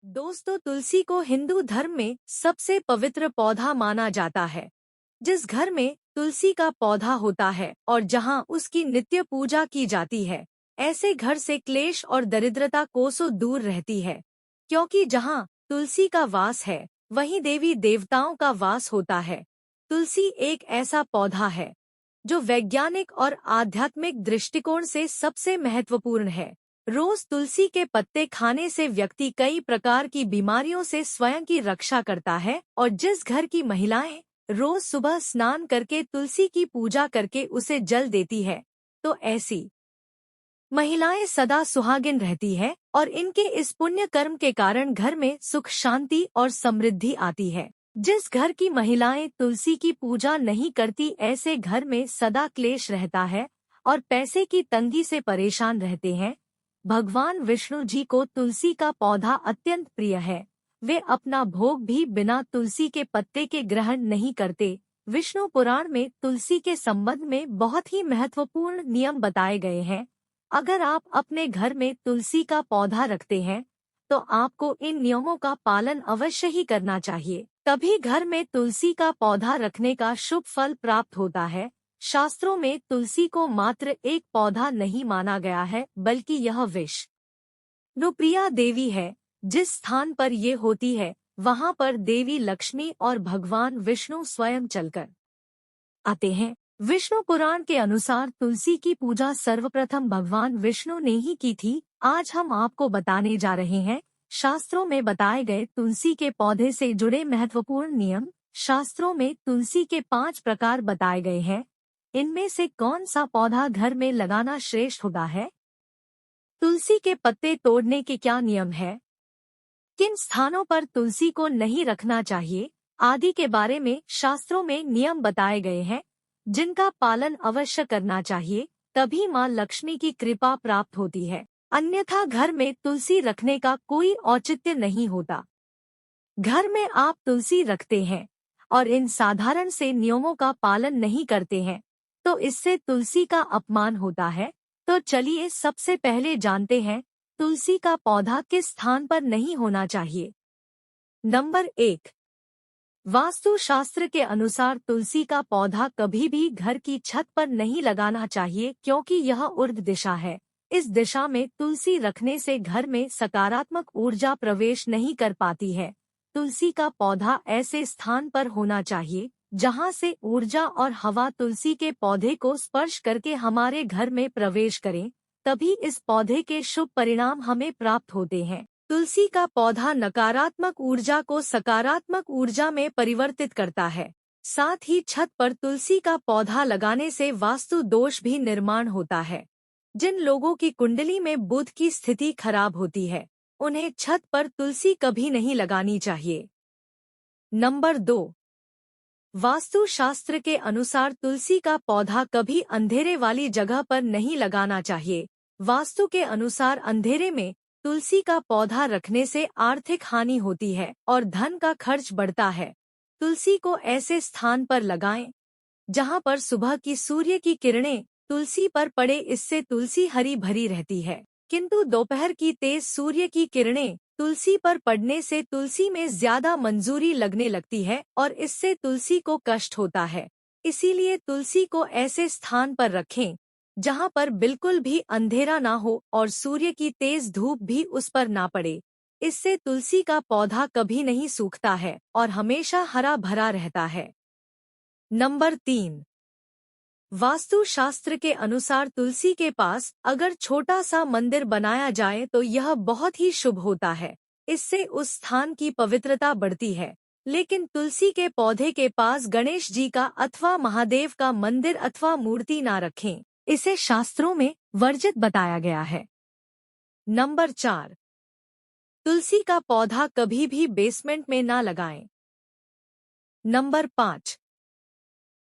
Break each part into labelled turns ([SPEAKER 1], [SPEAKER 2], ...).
[SPEAKER 1] दोस्तों, तुलसी को हिंदू धर्म में सबसे पवित्र पौधा माना जाता है। जिस घर में तुलसी का पौधा होता है और जहां उसकी नित्य पूजा की जाती है, ऐसे घर से क्लेश और दरिद्रता कोसों दूर रहती है। क्योंकि जहां तुलसी का वास है, वहीं देवी देवताओं का वास होता है। तुलसी एक ऐसा पौधा है जो वैज्ञानिक और आध्यात्मिक दृष्टिकोण से सबसे महत्वपूर्ण है। रोज तुलसी के पत्ते खाने से व्यक्ति कई प्रकार की बीमारियों से स्वयं की रक्षा करता है और जिस घर की महिलाएं रोज सुबह स्नान करके तुलसी की पूजा करके उसे जल देती है, तो ऐसी महिलाएं सदा सुहागिन रहती है और इनके इस पुण्य कर्म के कारण घर में सुख शांति और समृद्धि आती है। जिस घर की महिलाएं तुलसी की पूजा नहीं करती, ऐसे घर में सदा क्लेश रहता है और पैसे की तंगी से परेशान रहते हैं। भगवान विष्णु जी को तुलसी का पौधा अत्यंत प्रिय है। वे अपना भोग भी बिना तुलसी के पत्ते के ग्रहण नहीं करते। विष्णु पुराण में तुलसी के संबंध में बहुत ही महत्वपूर्ण नियम बताए गए हैं। अगर आप अपने घर में तुलसी का पौधा रखते हैं, तो आपको इन नियमों का पालन अवश्य ही करना चाहिए। तभी घर में तुलसी का पौधा रखने का शुभ फल प्राप्त होता है। शास्त्रों में तुलसी को मात्र एक पौधा नहीं माना गया है, बल्कि यह विष्णुप्रिया देवी है। जिस स्थान पर ये होती है, वहाँ पर देवी लक्ष्मी और भगवान विष्णु स्वयं चलकर आते हैं। विष्णु पुराण के अनुसार तुलसी की पूजा सर्वप्रथम भगवान विष्णु ने ही की थी। आज हम आपको बताने जा रहे हैं शास्त्रों में बताए गए तुलसी के पौधे से जुड़े महत्वपूर्ण नियम। शास्त्रों में तुलसी के 5 प्रकार बताए गए हैं। इनमें से कौन सा पौधा घर में लगाना श्रेष्ठ होता है? तुलसी के पत्ते तोड़ने के क्या नियम है? किन स्थानों पर तुलसी को नहीं रखना चाहिए आदि के बारे में शास्त्रों में नियम बताए गए हैं, जिनका पालन अवश्य करना चाहिए। तभी मां लक्ष्मी की कृपा प्राप्त होती है, अन्यथा घर में तुलसी रखने का कोई औचित्य नहीं होता। घर में आप तुलसी रखते हैं और इन साधारण से नियमों का पालन नहीं करते हैं, तो इससे तुलसी का अपमान होता है। तो चलिए सबसे पहले जानते हैं तुलसी का पौधा किस स्थान पर नहीं होना चाहिए। नंबर 1, वास्तु शास्त्र के अनुसार तुलसी का पौधा कभी भी घर की छत पर नहीं लगाना चाहिए, क्योंकि यह ऊर्ध्व दिशा है। इस दिशा में तुलसी रखने से घर में सकारात्मक ऊर्जा प्रवेश नहीं कर पाती है। तुलसी का पौधा ऐसे स्थान पर होना चाहिए जहां से ऊर्जा और हवा तुलसी के पौधे को स्पर्श करके हमारे घर में प्रवेश करें, तभी इस पौधे के शुभ परिणाम हमें प्राप्त होते हैं। तुलसी का पौधा नकारात्मक ऊर्जा को सकारात्मक ऊर्जा में परिवर्तित करता है। साथ ही छत पर तुलसी का पौधा लगाने से वास्तु दोष भी निर्माण होता है। जिन लोगों की कुंडली में बुध की स्थिति खराब होती है, उन्हें छत पर तुलसी कभी नहीं लगानी चाहिए। नंबर 2, वास्तु शास्त्र के अनुसार तुलसी का पौधा कभी अंधेरे वाली जगह पर नहीं लगाना चाहिए। वास्तु के अनुसार अंधेरे में तुलसी का पौधा रखने से आर्थिक हानि होती है और धन का खर्च बढ़ता है। तुलसी को ऐसे स्थान पर लगाएं जहां पर सुबह की सूर्य की किरणें तुलसी पर पड़े, इससे तुलसी हरी भरी रहती है। किंतु दोपहर की तेज सूर्य की किरणें तुलसी पर पड़ने से तुलसी में ज्यादा मंजूरी लगने लगती है और इससे तुलसी को कष्ट होता है। इसीलिए तुलसी को ऐसे स्थान पर रखें जहां पर बिल्कुल भी अंधेरा ना हो और सूर्य की तेज धूप भी उस पर ना पड़े। इससे तुलसी का पौधा कभी नहीं सूखता है और हमेशा हरा भरा रहता है। नंबर 3, वास्तु शास्त्र के अनुसार तुलसी के पास अगर छोटा सा मंदिर बनाया जाए तो यह बहुत ही शुभ होता है। इससे उस स्थान की पवित्रता बढ़ती है। लेकिन तुलसी के पौधे के पास गणेश जी का अथवा महादेव का मंदिर अथवा मूर्ति ना रखें, इसे शास्त्रों में वर्जित बताया गया है। नंबर 4, तुलसी का पौधा कभी भी बेसमेंट में ना लगाएं। नंबर 5,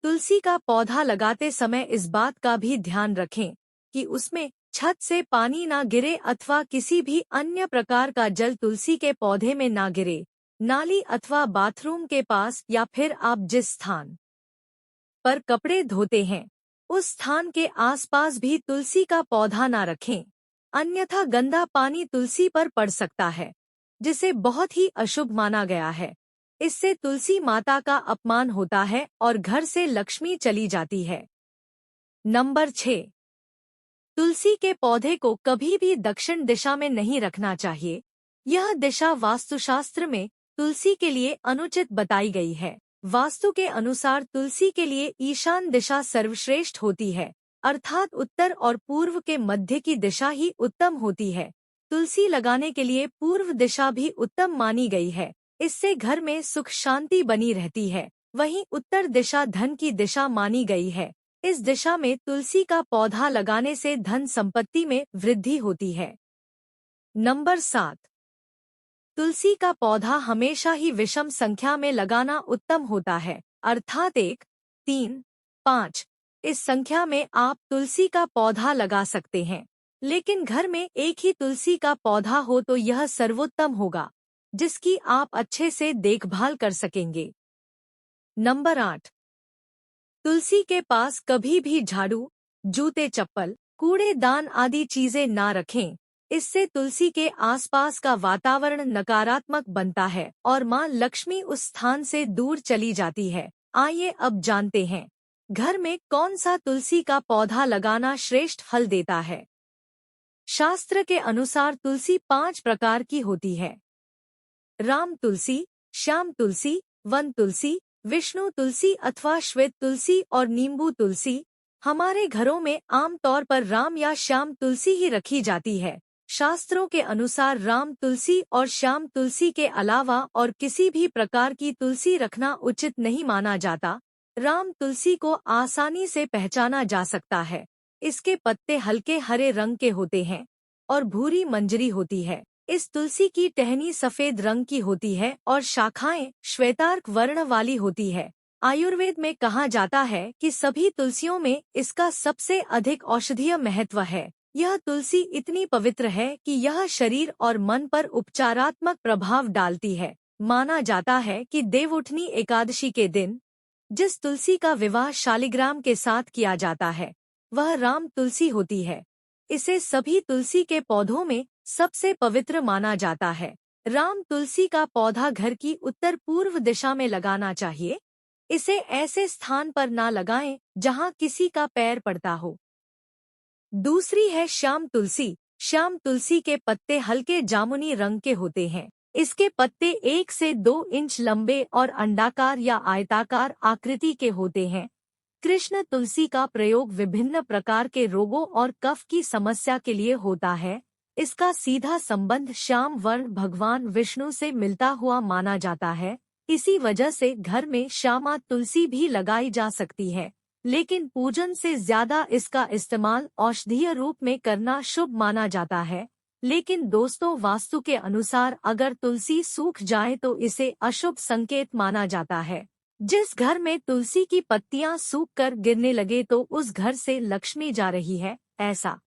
[SPEAKER 1] तुलसी का पौधा लगाते समय इस बात का भी ध्यान रखें कि उसमें छत से पानी ना गिरे अथवा किसी भी अन्य प्रकार का जल तुलसी के पौधे में ना गिरे। नाली अथवा बाथरूम के पास या फिर आप जिस स्थान पर कपड़े धोते हैं, उस स्थान के आसपास भी तुलसी का पौधा ना रखें, अन्यथा गंदा पानी तुलसी पर पड़ सकता है। जिसे बहुत ही अशुभ माना गया है। इससे तुलसी माता का अपमान होता है और घर से लक्ष्मी चली जाती है। नंबर 6। तुलसी के पौधे को कभी भी दक्षिण दिशा में नहीं रखना चाहिए। यह दिशा वास्तुशास्त्र में तुलसी के लिए अनुचित बताई गई है। वास्तु के अनुसार तुलसी के लिए ईशान दिशा सर्वश्रेष्ठ होती है, अर्थात उत्तर और पूर्व के मध्य की दिशा ही उत्तम होती है। तुलसी लगाने के लिए पूर्व दिशा भी उत्तम मानी गई है। इससे घर में सुख शांति बनी रहती है। वहीं उत्तर दिशा धन की दिशा मानी गई है। इस दिशा में तुलसी का पौधा लगाने से धन संपत्ति में वृद्धि होती है। नंबर 7। तुलसी का पौधा हमेशा ही विषम संख्या में लगाना उत्तम होता है, अर्थात 1, 3, 5। इस संख्या में आप तुलसी का पौधा लगा सकते हैं, लेकिन घर में एक ही तुलसी का पौधा हो तो यह सर्वोत्तम होगा, जिसकी आप अच्छे से देखभाल कर सकेंगे। नंबर 8। तुलसी के पास कभी भी झाड़ू, जूते चप्पल, कूड़ेदान आदि चीजें ना रखें। इससे तुलसी के आसपास का वातावरण नकारात्मक बनता है और मां लक्ष्मी उस स्थान से दूर चली जाती है। आइए अब जानते हैं, घर में कौन सा तुलसी का पौधा लगाना श्रेष्ठ फल देता है। शास्त्र के अनुसार तुलसी 5 प्रकार की होती है। राम तुलसी, श्याम तुलसी, वन तुलसी, विष्णु तुलसी अथवा श्वेत तुलसी और नींबू तुलसी। हमारे घरों में आमतौर पर राम या श्याम तुलसी ही रखी जाती है। शास्त्रों के अनुसार राम तुलसी और श्याम तुलसी के अलावा और किसी भी प्रकार की तुलसी रखना उचित नहीं माना जाता। राम तुलसी को आसानी से पहचाना जा सकता है। इसके पत्ते हल्के हरे रंग के होते हैं और भूरी मंजरी होती है। इस तुलसी की टहनी सफेद रंग की होती है और शाखाएं श्वेतार्क वर्ण वाली होती है। आयुर्वेद में कहा जाता है कि सभी तुलसियों में इसका सबसे अधिक औषधीय महत्व है। यह तुलसी इतनी पवित्र है कि यह शरीर और मन पर उपचारात्मक प्रभाव डालती है। माना जाता है कि देवउठनी एकादशी के दिन जिस तुलसी का विवाह शालिग्राम के साथ किया जाता है, वह राम तुलसी होती है। इसे सभी तुलसी के पौधों में सबसे पवित्र माना जाता है। राम तुलसी का पौधा घर की उत्तर पूर्व दिशा में लगाना चाहिए। इसे ऐसे स्थान पर ना लगाएं जहां किसी का पैर पड़ता हो। दूसरी है श्याम तुलसी। श्याम तुलसी के पत्ते हल्के जामुनी रंग के होते हैं। इसके पत्ते 1 से 2 इंच लंबे और अंडाकार या आयताकार आकृति के होते हैं। कृष्ण तुलसी का प्रयोग विभिन्न प्रकार के रोगों और कफ की समस्या के लिए होता है। इसका सीधा संबंध श्याम वर्ण भगवान विष्णु से मिलता हुआ माना जाता है। इसी वजह से घर में श्यामा तुलसी भी लगाई जा सकती है, लेकिन पूजन से ज्यादा इसका इस्तेमाल औषधीय रूप में करना शुभ माना जाता है। लेकिन दोस्तों, वास्तु के अनुसार अगर तुलसी सूख जाए तो इसे अशुभ संकेत माना जाता है। जिस घर में तुलसी की पत्तियां सूखकर गिरने लगे तो उस घर से लक्ष्मी जा रही है, ऐसा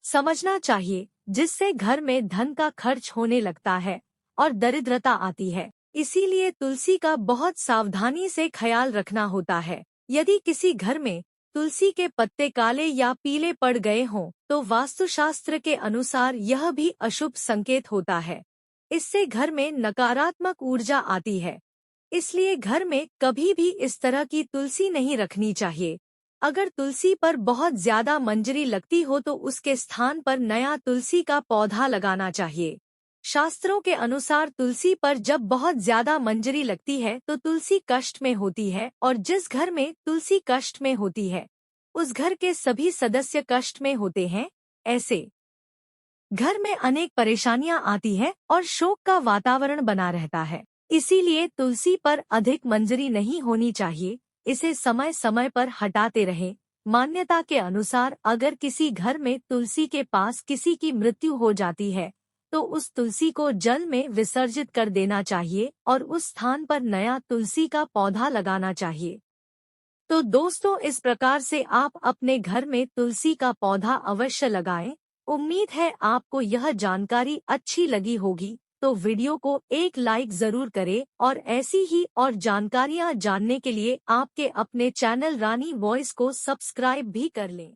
[SPEAKER 1] समझना चाहिए, जिससे घर में धन का खर्च होने लगता है और दरिद्रता आती है। इसीलिए तुलसी का बहुत सावधानी से ख्याल रखना होता है। यदि किसी घर में तुलसी के पत्ते काले या पीले पड़ गए हों, तो वास्तुशास्त्र के अनुसार यह भी अशुभ संकेत होता है। इससे घर में नकारात्मक ऊर्जा आती है। इसलिए घर में कभी भी इस तरह की तुलसी नहीं रखनी चाहिए। अगर तुलसी पर बहुत ज्यादा मंजरी लगती हो तो उसके स्थान पर नया तुलसी का पौधा लगाना चाहिए। शास्त्रों के अनुसार तुलसी पर जब बहुत ज्यादा मंजरी लगती है तो तुलसी कष्ट में होती है, और जिस घर में तुलसी कष्ट में होती है उस घर के सभी सदस्य कष्ट में होते हैं। ऐसे घर में अनेक परेशानियां आती है और शोक का वातावरण बना रहता है। इसीलिए तुलसी पर अधिक मंजरी नहीं होनी चाहिए। इसे समय समय पर हटाते रहें। मान्यता के अनुसार अगर किसी घर में तुलसी के पास किसी की मृत्यु हो जाती है तो उस तुलसी को जल में विसर्जित कर देना चाहिए और उस स्थान पर नया तुलसी का पौधा लगाना चाहिए। तो दोस्तों, इस प्रकार से आप अपने घर में तुलसी का पौधा अवश्य लगाएं। उम्मीद है आपको यह जानकारी अच्छी लगी होगी। तो वीडियो को एक लाइक जरूर करें और ऐसी ही और जानकारियां जानने के लिए आपके अपने चैनल रानी वॉइस को सब्सक्राइब भी कर लें।